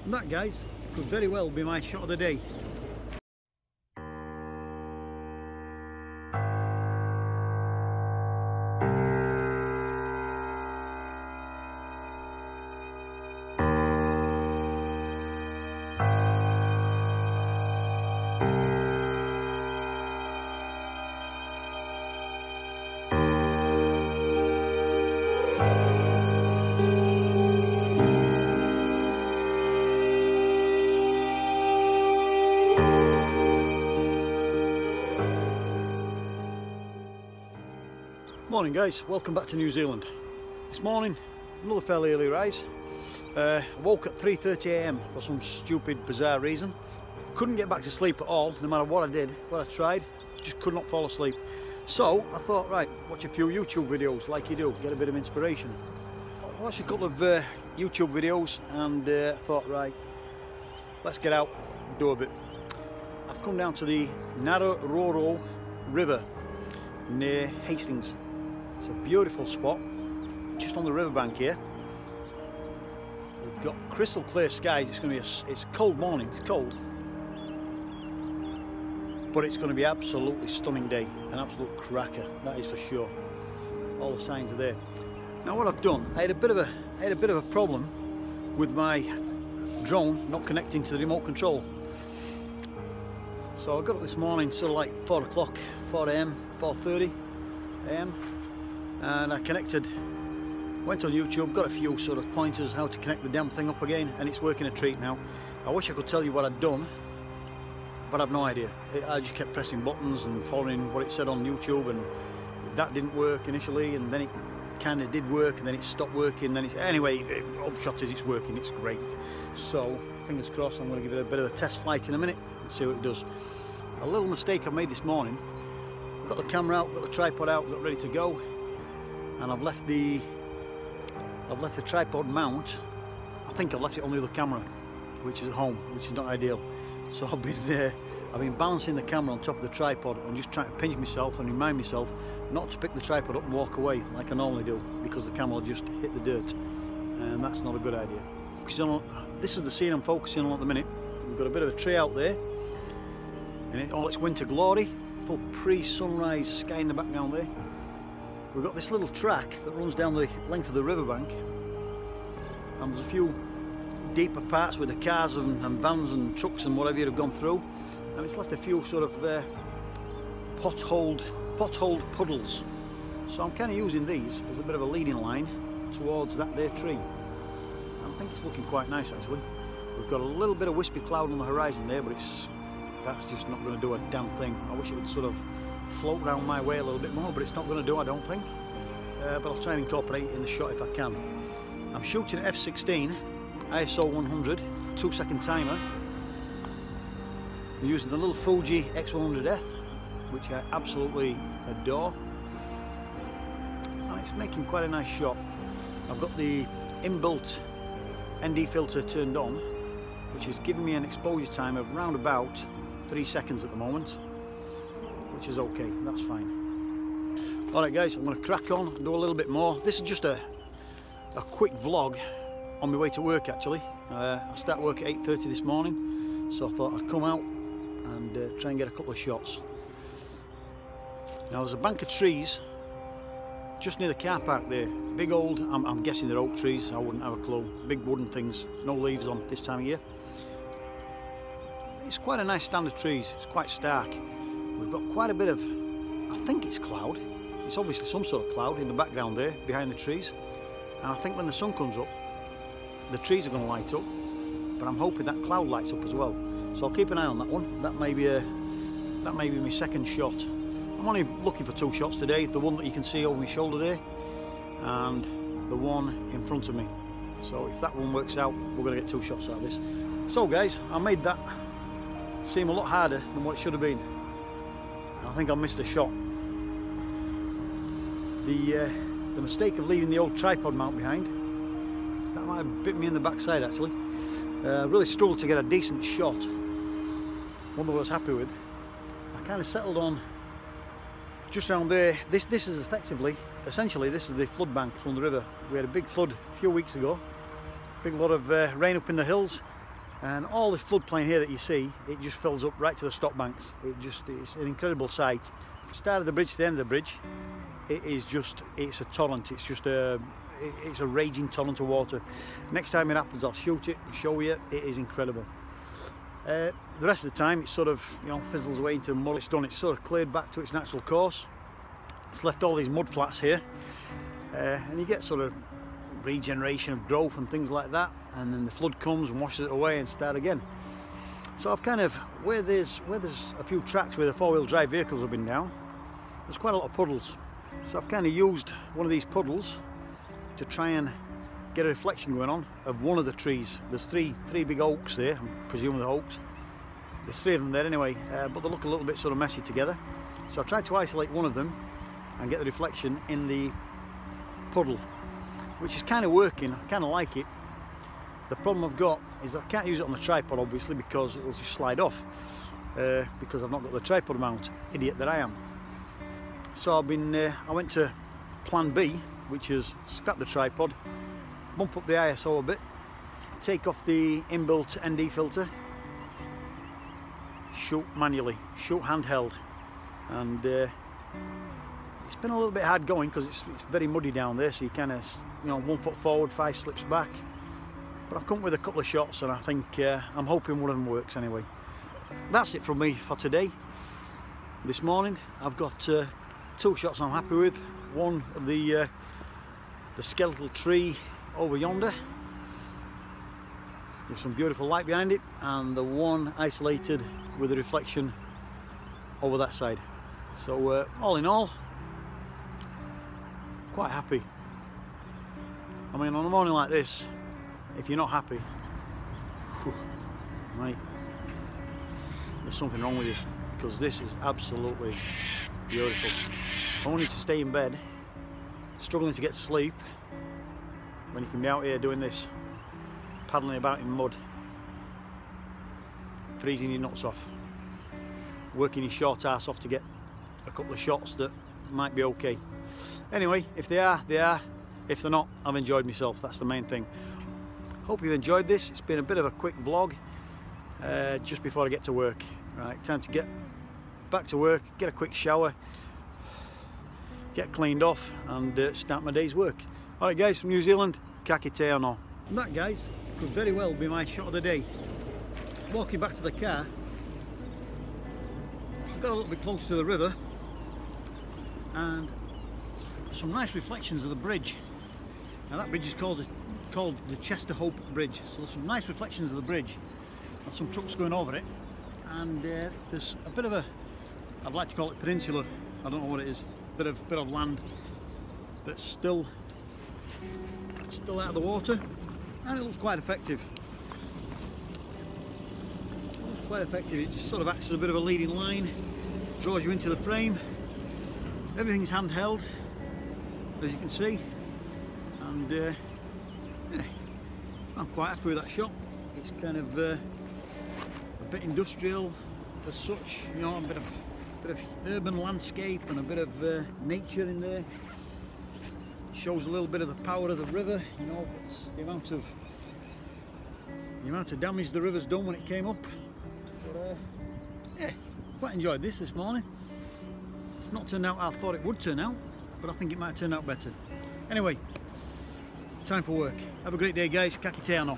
And that, guys, could very well be my shot of the day. Morning guys, welcome back to New Zealand. This morning, another fairly early rise. Woke at 3:30 AM for some stupid, bizarre reason. Couldn't get back to sleep at all, no matter what I did, what I tried, just could not fall asleep. So I thought, right, watch a few YouTube videos like you do, get a bit of inspiration. I watched a couple of YouTube videos and thought, right, let's get out and do a bit. I've come down to the Narororo River near Hastings. It's a beautiful spot, just on the riverbank here. We've got crystal clear skies. It's going to be it's a cold morning. It's cold, but it's going to be absolutely stunning day, an absolute cracker. That is for sure. All the signs are there. Now, what I've done, I had a bit of a problem with my drone not connecting to the remote control. So I got up this morning, sort of like 4 o'clock, 4 AM, 4:30 AM. And I connected, went on YouTube, got a few sort of pointers how to connect the damn thing up again, and it's working a treat now. I wish I could tell you what I'd done, but I've no idea. I just kept pressing buttons and following what it said on YouTube, and that didn't work initially, and then it kind of did work, and then it stopped working. Then anyway, upshot is it's working, it's great. So fingers crossed, I'm going to give it a bit of a test flight in a minute and see what it does. A little mistake I made this morning. I've got the camera out, got the tripod out, got ready to go. And I've left the tripod mount. I think I've left it on the other camera, which is at home, which is not ideal. So I've been balancing the camera on top of the tripod and just trying to pinch myself and remind myself not to pick the tripod up and walk away like I normally do, because the camera will just hit the dirt, and that's not a good idea. This is the scene I'm focusing on at the minute. We've got a bit of a tree out there, and in all its winter glory, full pre-sunrise sky in the background there. We've got this little track that runs down the length of the riverbank, and there's a few deeper parts where the cars and vans and trucks and whatever have gone through, and it's left a few sort of potholed puddles. So I'm kind of using these as a bit of a leading line towards that there tree. I think it's looking quite nice actually. We've got a little bit of wispy cloud on the horizon there, but that's just not going to do a damn thing. I wish it would sort of float round my way a little bit more, but it's not going to do, I don't think. But I'll try and incorporate it in the shot if I can. I'm shooting at f/16, ISO 100, 2-second timer. I'm using the little Fuji X100F, which I absolutely adore, and it's making quite a nice shot. I've got the inbuilt ND filter turned on, which is giving me an exposure time of round about 3 seconds at the moment, which is okay, that's fine. Alright guys, I'm going to crack on and do a little bit more. This is just a quick vlog on my way to work actually. I start work at 8:30 this morning, so I thought I'd come out and try and get a couple of shots. Now there's a bank of trees just near the car park there. Big old, I'm guessing they're oak trees, I wouldn't have a clue. Big wooden things, no leaves on this time of year. It's quite a nice stand of trees, it's quite stark. We've got quite a bit of, I think it's cloud. It's obviously some sort of cloud in the background there, behind the trees. And I think when the sun comes up, the trees are going to light up. But I'm hoping that cloud lights up as well. So I'll keep an eye on that one. That may be my second shot. I'm only looking for 2 shots today. The one that you can see over my shoulder there, and the one in front of me. So if that one works out, we're going to get 2 shots out of this. So guys, I made that seem a lot harder than what it should have been. I think I missed a shot. The mistake of leaving the old tripod mount behind, that might have bit me in the backside actually. Really struggled to get a decent shot, one that I was happy with. I kind of settled on just around there. This is essentially this is the flood bank from the river. We had a big flood a few weeks ago, big lot of rain up in the hills, And all this floodplain here that you see, it just fills up right to the stock banks. It's an incredible sight. From the start of the bridge to the end of the bridge, it's a torrent. It's a raging torrent of water. Next time it happens, I'll shoot it and show you. It is incredible. The rest of the time, it sort of, you know, fizzles away into mud. It's done. It's sort of cleared back to its natural course. It's left all these mud flats here, and you get sort of regeneration of growth and things like that. And then the flood comes and washes it away and start again. So I've kind of, where there's a few tracks where the four-wheel drive vehicles have been down, there's quite a lot of puddles. So I've kind of used one of these puddles to try and get a reflection going on of one of the trees. There's three big oaks there, I'm presuming they're oaks. There's three of them there anyway, but they look a little bit sort of messy together. So I tried to isolate one of them and get the reflection in the puddle, which is kind of working. I kind of like it. The problem I've got is that I can't use it on the tripod, obviously, because it'll just slide off, because I've not got the tripod mount, idiot that I am. So I went to plan B, which is scrap the tripod, bump up the ISO a bit, take off the inbuilt ND filter, shoot manually, shoot handheld, and it's been a little bit hard going because it's very muddy down there, so you kind of, you know, 1 foot forward, 5 slips back. But I've come with a couple of shots, and I think I'm hoping one of them works anyway. That's it from me for today. This morning I've got 2 shots I'm happy with. One of the skeletal tree over yonder with some beautiful light behind it, and the one isolated with a reflection over that side. So all in all, quite happy. I mean, on a morning like this, if you're not happy, whew, mate, there's something wrong with you, because this is absolutely beautiful. Only to stay in bed, struggling to get to sleep, when you can be out here doing this, paddling about in mud, freezing your nuts off, working your short ass off to get a couple of shots that might be okay. Anyway, if they are, they are. If they're not, I've enjoyed myself. That's the main thing. Hope you've enjoyed this. It's been a bit of a quick vlog just before I get to work. Right, time to get back to work, get a quick shower, get cleaned off, and start my day's work. Alright guys, from New Zealand, ka kite anō. And that, guys, could very well be my shot of the day. Walking back to the car, I've got a little bit close to the river, and some nice reflections of the bridge. Now that bridge is called the Chester Hope Bridge, so there's some nice reflections of the bridge and some trucks going over it, and there's a bit of a, I'd like to call it peninsula, I don't know what it is, bit of land that's still out of the water, and it looks quite effective. It just sort of acts as a bit of a leading line, draws you into the frame. Everything's handheld, as you can see, and yeah, I'm quite happy with that shot. It's kind of a bit industrial as such, you know, a bit of urban landscape and a bit of nature in there. Shows a little bit of the power of the river, you know, it's the amount of damage the river's done when it came up. But yeah, quite enjoyed this morning. It's not turned out how I thought it would turn out, but I think it might turn out better. Anyway, time for work. Have a great day, guys. Ka kite anō.